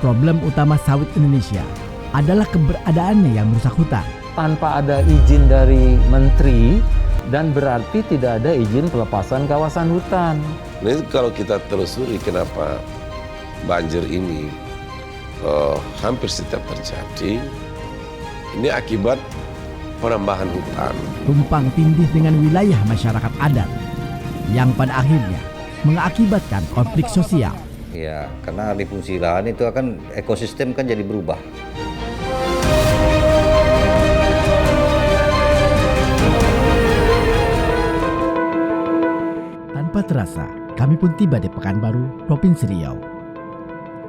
Problem utama sawit Indonesia adalah keberadaannya yang merusak hutan. Tanpa ada izin dari menteri dan berarti tidak ada izin pelepasan kawasan hutan. Nah, kalau kita telusuri kenapa banjir ini hampir setiap terjadi, ini akibat penambahan hutan. Tumpang tindih dengan wilayah masyarakat adat yang pada akhirnya mengakibatkan konflik sosial. Ya, karena alih fungsi lahan itu akan ekosistem kan jadi berubah. Tanpa terasa, kami pun tiba di Pekanbaru, Provinsi Riau.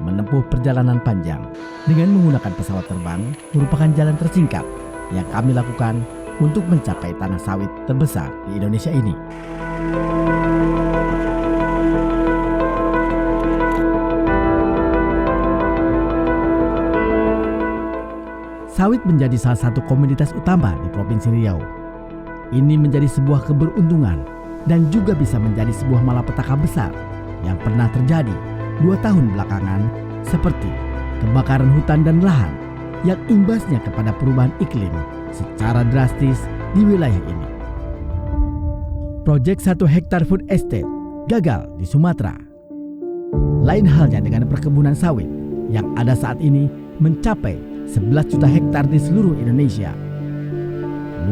Menempuh perjalanan panjang dengan menggunakan pesawat terbang merupakan jalan tersingkat yang kami lakukan untuk mencapai tanah sawit terbesar di Indonesia ini. Sawit menjadi salah satu komoditas utama di Provinsi Riau. Ini menjadi sebuah keberuntungan dan juga bisa menjadi sebuah malapetaka besar yang pernah terjadi 2 tahun belakangan, seperti kebakaran hutan dan lahan yang imbasnya kepada perubahan iklim secara drastis di wilayah ini. Proyek 1 hektar food estate gagal di Sumatera. Lain halnya dengan perkebunan sawit yang ada saat ini mencapai 11 juta hektar di seluruh Indonesia.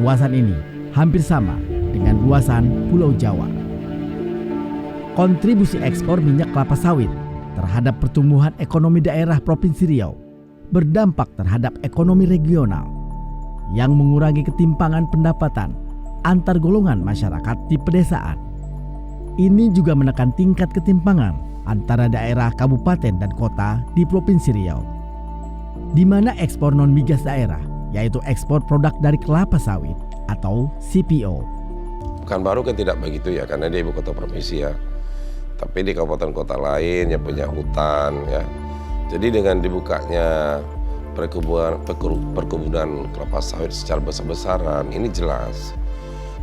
Luasan ini hampir sama dengan luasan Pulau Jawa. Kontribusi ekspor minyak kelapa sawit terhadap pertumbuhan ekonomi daerah Provinsi Riau berdampak terhadap ekonomi regional yang mengurangi ketimpangan pendapatan antar golongan masyarakat di pedesaan. Ini juga menekan tingkat ketimpangan antara daerah kabupaten dan kota di Provinsi Riau, di mana ekspor non-migas daerah, yaitu ekspor produk dari kelapa sawit atau CPO. Pekanbaru kan tidak begitu ya, karena dia ibu kota provinsi ya. Tapi di kabupaten kota lain yang punya hutan ya. Jadi dengan dibukanya perkebunan kelapa sawit secara besar-besaran, ini jelas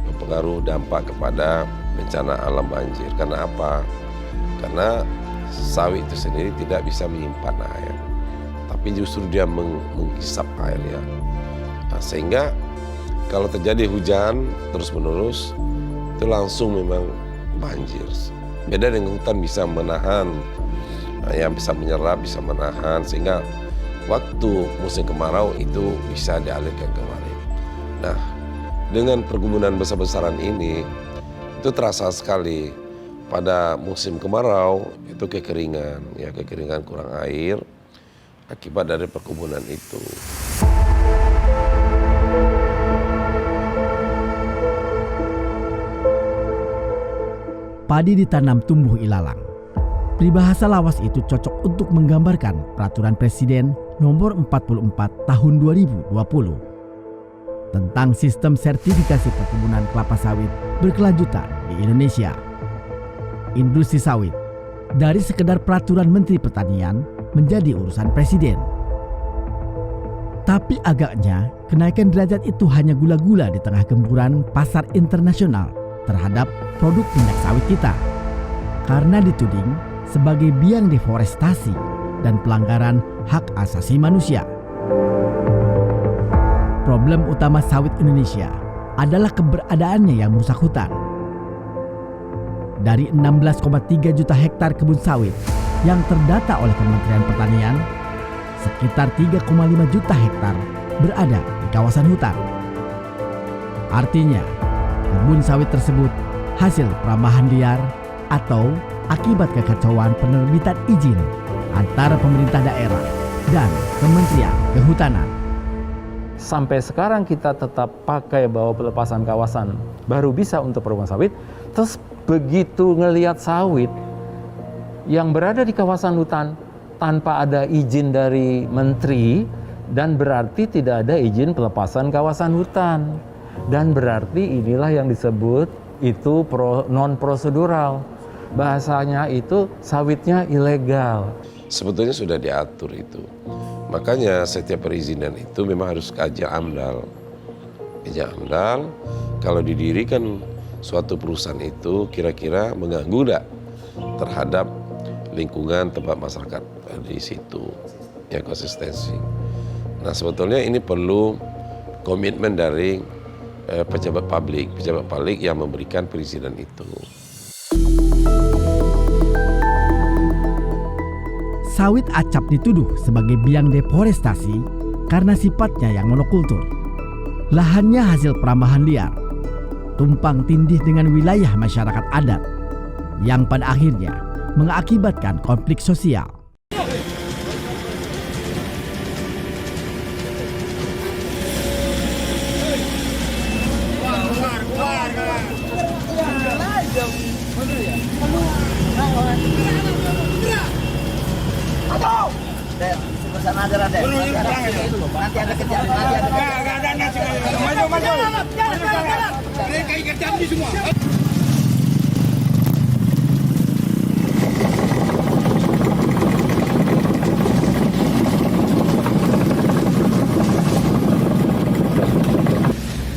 mempengaruhi dampak kepada bencana alam banjir. Karena apa? Karena sawit itu sendiri tidak bisa menyimpan air, tapi justru dia menghisap air ya. Nah, sehingga kalau terjadi hujan terus-menerus, itu langsung memang banjir. Beda dengan hutan bisa menahan, yang bisa menyerap, bisa menahan, sehingga waktu musim kemarau itu bisa dialirkan kemari. Nah, dengan perkebunan besar-besaran ini, itu terasa sekali pada musim kemarau itu kekeringan, ya kekeringan kurang air akibat dari perkebunan itu. Padi ditanam tumbuh ilalang. Peribahasa lawas itu cocok untuk menggambarkan peraturan Presiden nomor 44 tahun 2020 tentang sistem sertifikasi perkebunan kelapa sawit berkelanjutan di Indonesia. Industri sawit dari sekedar peraturan Menteri Pertanian menjadi urusan Presiden. Tapi agaknya kenaikan derajat itu hanya gula-gula di tengah gempuran pasar internasional terhadap produk minyak sawit kita, karena dituding sebagai biang deforestasi dan pelanggaran hak asasi manusia. Problem utama sawit Indonesia adalah keberadaannya yang merusak hutan. Dari 16,3 juta hektar kebun sawit yang terdata oleh Kementerian Pertanian, sekitar 3,5 juta hektar berada di kawasan hutan. Artinya, kebun sawit tersebut hasil perambahan liar atau akibat kekacauan penerbitan izin antara pemerintah daerah dan Kementerian Kehutanan. Sampai sekarang kita tetap pakai bahwa pelepasan kawasan baru bisa untuk perkebunan sawit, terus begitu ngelihat sawit yang berada di kawasan hutan tanpa ada izin dari menteri, dan berarti tidak ada izin pelepasan kawasan hutan. Dan berarti inilah yang disebut itu non-prosedural. Bahasanya itu sawitnya ilegal. Sebetulnya sudah diatur itu. Makanya setiap perizinan itu memang harus kajian AMDAL. Kajian AMDAL, kalau didirikan suatu perusahaan itu kira-kira mengganggu enggak terhadap lingkungan tempat masyarakat di situ. ya konsistensi. Nah sebetulnya ini perlu komitmen dari pejabat publik yang memberikan perizinan itu. Sawit acap dituduh sebagai biang deforestasi karena sifatnya yang monokultur. Lahannya hasil perambahan liar, tumpang tindih dengan wilayah masyarakat adat, yang pada akhirnya mengakibatkan konflik sosial.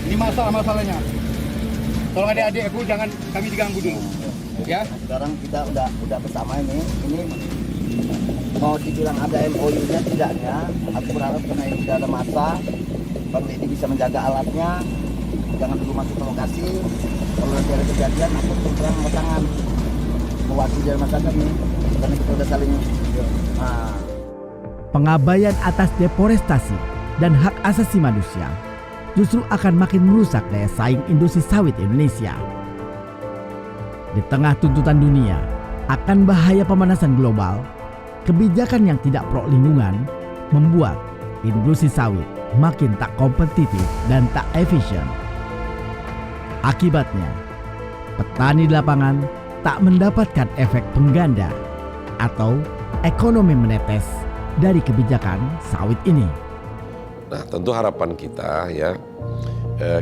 Ini masalahnya. Tolong adik-adikku jangan kami diganggu dulu. Ya. Sekarang kita udah bersama ini mau dibilang ada MOU-nya tidaknya. Aku berharap karena ini sudah ada masa, peneliti bisa menjaga alatnya, jangan dulu masuk ke lokasi. Kalau nanti ada kejadian, aku terang pasangan mewakili dari masyarakat ini, karena kita udah saling. Pengabaian atas deforestasi dan hak asasi manusia justru akan makin merusak daya saing industri sawit Indonesia. Di tengah tuntutan dunia akan bahaya pemanasan global, kebijakan yang tidak pro lingkungan membuat industri sawit makin tak kompetitif dan tak efisien. Akibatnya, petani di lapangan tak mendapatkan efek pengganda atau ekonomi menetes dari kebijakan sawit ini. Nah, tentu harapan kita ya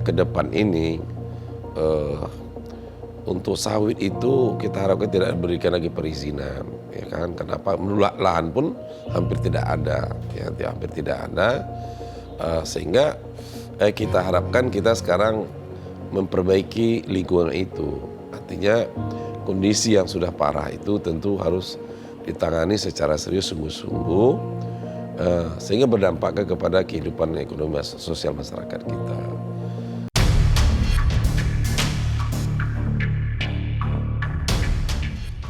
ke depan ini untuk sawit itu kita harapkan tidak diberikan lagi perizinan, ya kan? Kenapa? Menolak lahan pun hampir tidak ada, ya, hampir tidak ada, sehingga kita harapkan kita sekarang memperbaiki lingkungan itu. Artinya kondisi yang sudah parah itu tentu harus ditangani secara serius sungguh-sungguh, sehingga berdampak kepada kehidupan ekonomi sosial masyarakat kita.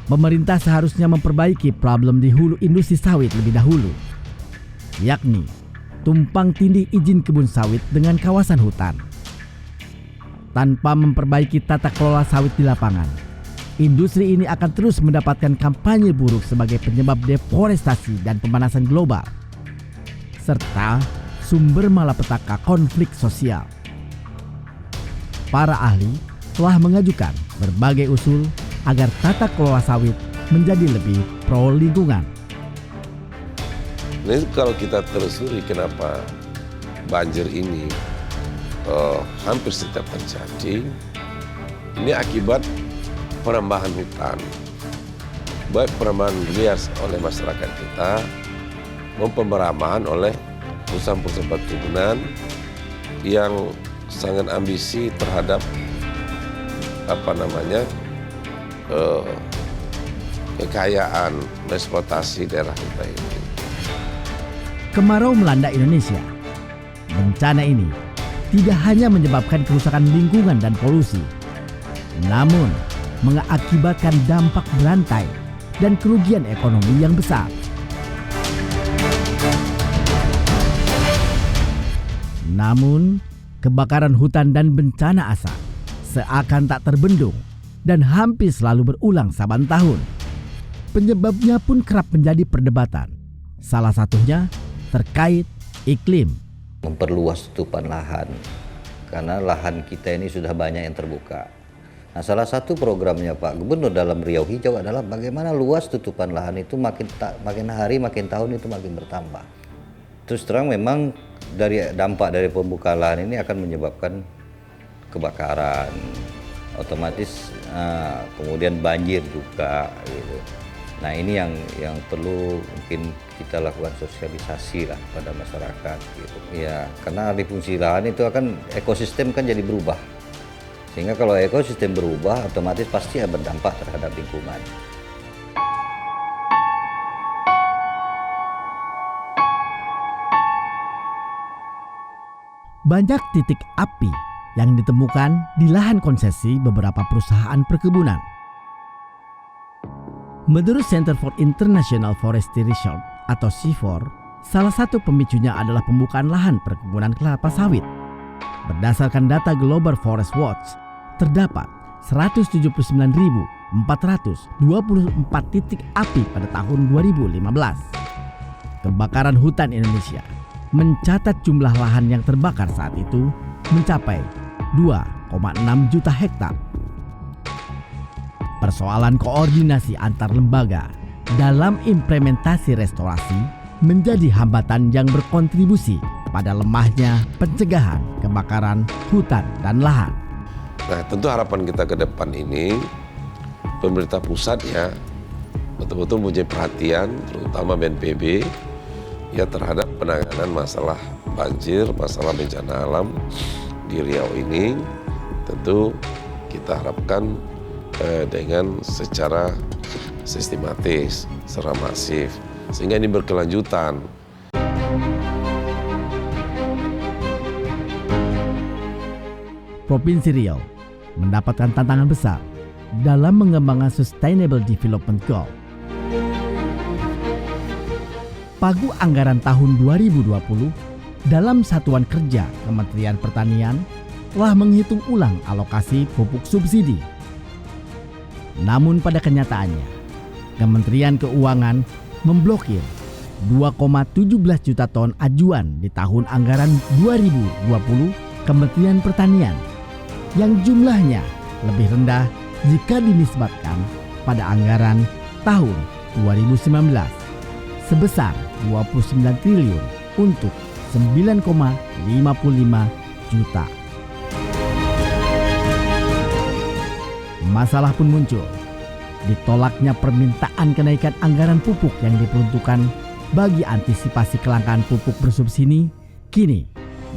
Pemerintah seharusnya memperbaiki problem di hulu industri sawit lebih dahulu, yakni tumpang tindih izin kebun sawit dengan kawasan hutan. Tanpa memperbaiki tata kelola sawit di lapangan, industri ini akan terus mendapatkan kampanye buruk sebagai penyebab deforestasi dan pemanasan global, serta sumber malapetaka konflik sosial. Para ahli telah mengajukan berbagai usul agar tata kelola sawit menjadi lebih pro lingkungan. Ini kalau kita telusuri kenapa banjir ini hampir setiap terjadi, ini akibat penambahan hutan. Baik penambahan liar oleh masyarakat kita, maupun penambahan oleh perusahaan-perusahaan perkebunan yang sangat ambisi terhadap kekayaan eksploitasi daerah kita ini. Kemarau melanda Indonesia. Bencana ini tidak hanya menyebabkan kerusakan lingkungan dan polusi, namun mengakibatkan dampak berantai dan kerugian ekonomi yang besar. Namun, kebakaran hutan dan bencana asap seakan tak terbendung dan hampir selalu berulang saban tahun. Penyebabnya pun kerap menjadi perdebatan. Salah satunya terkait iklim. Memperluas tutupan lahan, karena lahan kita ini sudah banyak yang terbuka. Nah, salah satu programnya Pak Gubernur dalam Riau Hijau adalah bagaimana luas tutupan lahan itu makin hari makin tahun itu makin bertambah. Terus terang memang dari dampak dari pembukaan lahan ini akan menyebabkan kebakaran, otomatis kemudian banjir juga gitu. Nah ini yang perlu mungkin kita lakukan sosialisasi lah pada masyarakat gitu. Ya karena alih fungsi lahan itu akan ekosistem kan jadi berubah. Sehingga kalau ekosistem berubah otomatis pasti berdampak terhadap lingkungan. Banyak titik api yang ditemukan di lahan konsesi beberapa perusahaan perkebunan. Menurut Center for International Forestry Research atau CIFOR, salah satu pemicunya adalah pembukaan lahan perkebunan kelapa sawit. Berdasarkan data Global Forest Watch, terdapat 179.424 titik api pada tahun 2015. Kebakaran hutan Indonesia mencatat jumlah lahan yang terbakar saat itu mencapai 2,6 juta hektar. Persoalan koordinasi antar lembaga dalam implementasi restorasi menjadi hambatan yang berkontribusi pada lemahnya pencegahan kebakaran hutan dan lahan. Nah, tentu harapan kita ke depan ini, pemerintah pusat ya betul-betul mempunyai perhatian, terutama BNPB, ya terhadap penanganan masalah banjir, masalah bencana alam di Riau ini. Tentu kita harapkan dengan secara sistematis, secara masif, sehingga ini berkelanjutan. Provinsi Riau mendapatkan tantangan besar dalam mengembangkan Sustainable Development Goal. Pagu anggaran tahun 2020 dalam Satuan Kerja Kementerian Pertanian telah menghitung ulang alokasi pupuk subsidi. Namun pada kenyataannya, Kementerian Keuangan memblokir 2,17 juta ton ajuan di tahun anggaran 2020 Kementerian Pertanian yang jumlahnya lebih rendah jika dinisbatkan pada anggaran tahun 2019 sebesar 29 triliun untuk 9,55 juta. Masalah pun muncul. Ditolaknya permintaan kenaikan anggaran pupuk yang diperuntukkan bagi antisipasi kelangkaan pupuk bersubsidi kini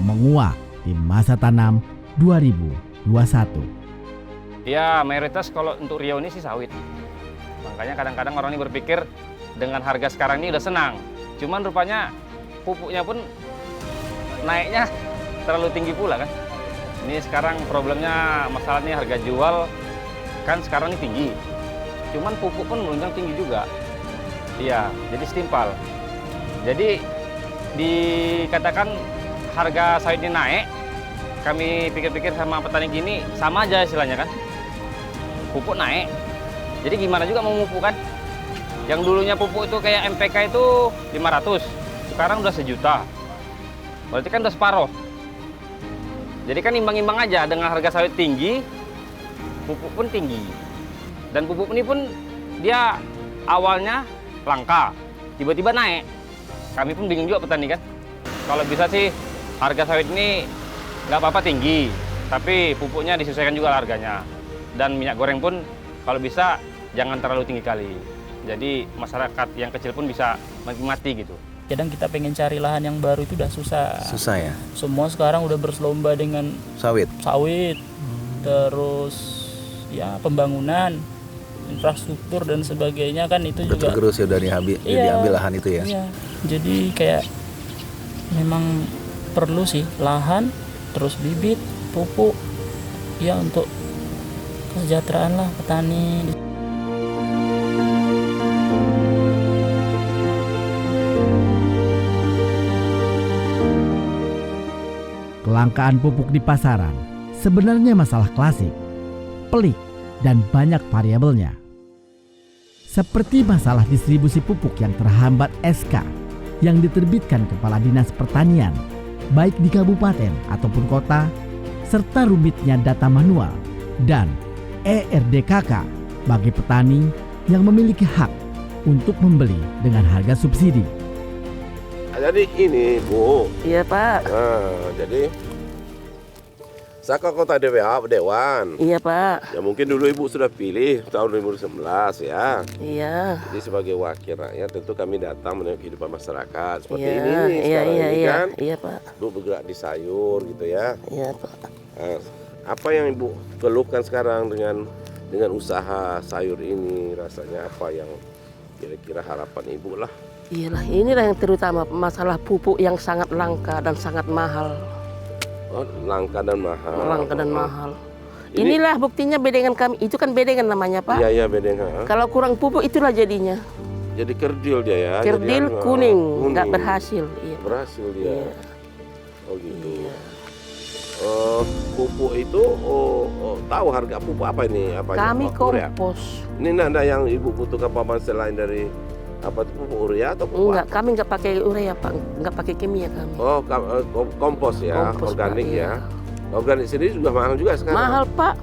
menguap di masa tanam 2021. Ya, mayoritas kalau untuk Riau ini sih sawit. Makanya kadang-kadang orang ini berpikir dengan harga sekarang ini udah senang. Cuman rupanya pupuknya pun naiknya terlalu tinggi pula kan. Ini sekarang problemnya masalahnya harga jual kan sekarang ini tinggi. Cuman pupuk pun melonjak tinggi juga. Iya, jadi setimpal. Jadi dikatakan harga sawit ini naik, kami pikir-pikir sama petani gini sama aja istilahnya kan. Pupuk naik. Jadi gimana juga mau pupuk kan? Yang dulunya pupuk itu kayak MPK itu 500, sekarang udah 1 juta. Berarti kan udah separuh. Jadi kan imbang-imbang aja, dengan harga sawit tinggi, pupuk pun tinggi. Dan pupuk ini pun dia awalnya langka, tiba-tiba naik. Kami pun bingung juga petani kan. Kalau bisa sih harga sawit ini nggak apa-apa tinggi, tapi pupuknya disesuaikan juga harganya. Dan minyak goreng pun kalau bisa jangan terlalu tinggi kali. Jadi masyarakat yang kecil pun bisa menikmati gitu. Kadang kita pengen cari lahan yang baru itu udah susah. Susah ya? Semua sekarang udah berselomba dengan Sawit? Terus ya pembangunan, infrastruktur dan sebagainya kan itu udah juga tergerus ya, udah diambil lahan itu ya? Iya, jadi kayak memang perlu sih lahan, terus bibit, pupuk, ya untuk kesejahteraan lah petani. Kelangkaan pupuk di pasaran sebenarnya masalah klasik, pelik, dan banyak variabelnya. Seperti masalah distribusi pupuk yang terhambat SK yang diterbitkan Kepala Dinas Pertanian, baik di kabupaten ataupun kota, serta rumitnya data manual dan ERDKK bagi petani yang memiliki hak untuk membeli dengan harga subsidi. Jadi ini Bu. Iya Pak. Nah, jadi saya ke kota Dewan. Iya Pak. Ya mungkin dulu Ibu sudah pilih tahun 2019 ya. Iya. Jadi sebagai wakil rakyat tentu kami datang menengok kehidupan masyarakat seperti Iya, ini nih sekarang ini kan. Iya Pak. Ibu bergerak di sayur gitu ya. Iya Pak. Nah, apa yang Ibu keluhkan sekarang dengan usaha sayur ini, rasanya apa yang kira-kira harapan Ibu lah? Iyalah, inilah yang terutama masalah pupuk yang sangat langka dan sangat mahal. Oh, langka dan mahal. Langka dan mahal. Inilah buktinya bedengan kami. Itu kan bedengan namanya, Pak. Iya, iya bedengan. Kalau kurang pupuk itulah jadinya. Jadi kerdil dia ya. Kerdil jadi, kuning, nggak berhasil. Iya. Berhasil dia. Iya. Oh gitu. Iya. Pupuk itu tahu harga pupuk apa ini? Apa Kami urea? kompos. Ini nanda yang ibu butuhkan paman selain dari apa itu pupuk urea atau pupuk? Enggak, kami nggak pakai urea, Pak. Nggak pakai kimia kami. Oh, kompos ya, Kompos, organik Pak, ya. iya. Organik sendiri juga mahal juga sekarang. Mahal, Pak.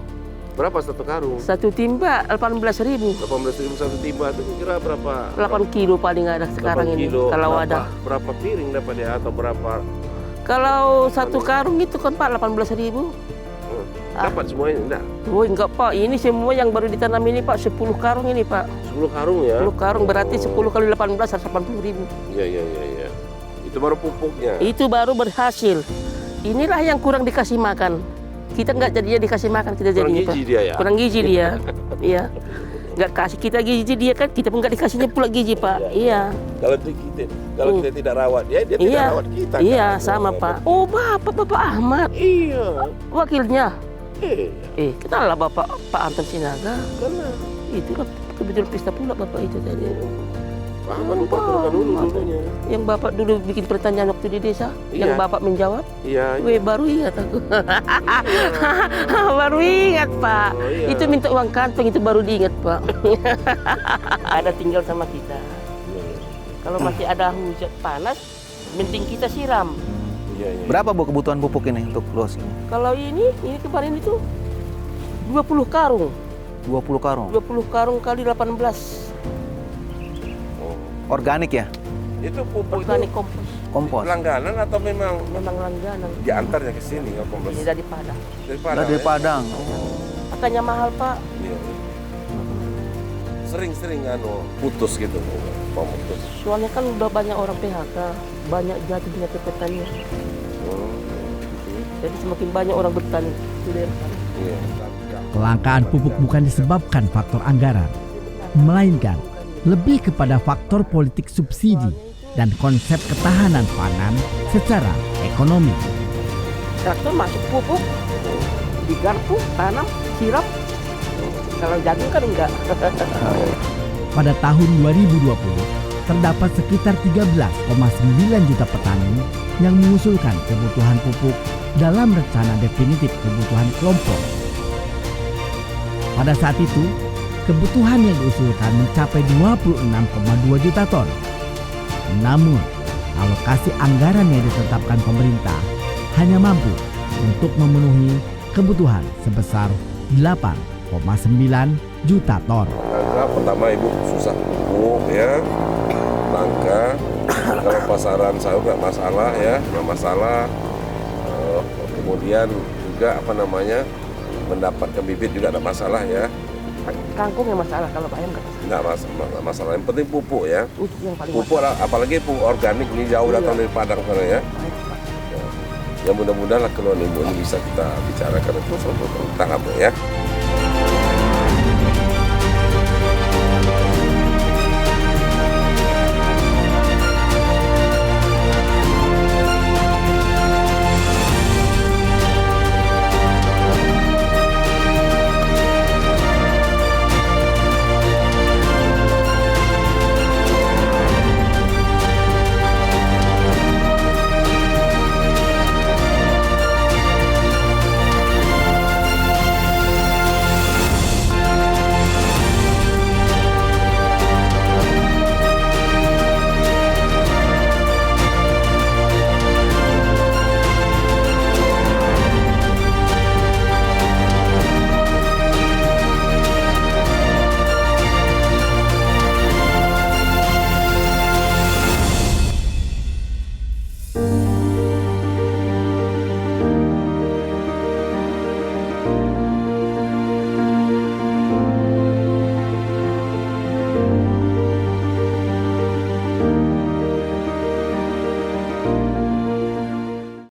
Berapa satu karung? Satu timba 18.000. 18.000 satu timba itu kira berapa? 8 kilo paling ada sekarang 8 ini. kilo. Kalau berapa, ada. Berapa piring dapat ya atau berapa? Kalau satu karung itu kan, Pak, 18.000. Dapat semuanya enggak? Oh, enggak, Pak. Ini semua yang baru ditanam ini, Pak. 10 karung ini, Pak. 10 karung ya? 10 karung berarti 10 kali 18 180.000. Iya, iya, iya, iya. Itu baru pupuknya. Itu baru berhasil. Inilah yang kurang dikasih makan. Kita nggak jadinya dikasih makan, kita Kurang jadi gizi dia ya? Kurang gizi dia. Iya. Nggak kasih kita gizi dia kan, kita pun nggak dikasihnya pula gizi, Pak. Iya. Kalau kita tidak rawat dia tidak Iya. rawat kita. Iya, kan? sama, Pak. Oh, Bapak Ahmad. Iya. Wakilnya. Iya. Kenal lah Bapak Pak Anton Sinaga. Kenal. Itulah kebetulan pesta pula Bapak itu tadi. Pak Ahmad lupa dulu dulunya. Yang Bapak dulu bikin pertanyaan waktu di desa, Iya. yang Bapak menjawab. Iya. Weh, baru ingat aku. Baru ingat, Pak. Oh, iya. Itu minta uang kantong, itu baru diingat, Pak. Ada tinggal sama kita. Kalau masih ada hujan panas, mending kita siram. Iya, iya. Berapa Bu kebutuhan pupuk ini untuk luas ini? Kalau ini kemarin itu 20 karung. 20 karung. 20 karung kali 18. Organik ya? Itu pupuk Organik itu kompos. Kompos. langganan atau memang Memang langganan. diantarnya ke sini nggak kompos? Ini dari Padang. Dari Padang. Dari ya? Padang. Makanya mahal, Pak. Iya. Sering-sering putus gitu, pemutus. Soalnya kan udah banyak orang PHK, banyak jatuhnya ke petani. Jadi semakin banyak orang bertani. Iya. Kelangkaan pupuk bukan disebabkan faktor anggaran, melainkan lebih kepada faktor politik subsidi dan konsep ketahanan pangan secara ekonomi. Traktor masuk pupuk, digarpu, tanam, siram. Kalau jagung kan enggak. Pada tahun 2020, terdapat sekitar 13,9 juta petani yang mengusulkan kebutuhan pupuk dalam rencana definitif kebutuhan kelompok. Pada saat itu, kebutuhan yang diusulkan mencapai 26,2 juta ton. Namun, alokasi anggaran yang ditetapkan pemerintah hanya mampu untuk memenuhi kebutuhan sebesar 8,9 juta ton. Pertama ibu susah pupuk ya, langka. Kalau pasaran sawit nggak masalah ya, nggak masalah. Kemudian juga mendapatkan bibit juga ada masalah ya. Kangkung yang masalah, kalau bayam nggak masalah. Nggak masalah. Yang penting pupuk ya. Itu yang paling Pupuk apalagi pupuk organik ini jauh datang dari Padang sana ya. Ya mudah-mudahan lah kalau ibu ini bisa kita bicarakan itu tahap ya.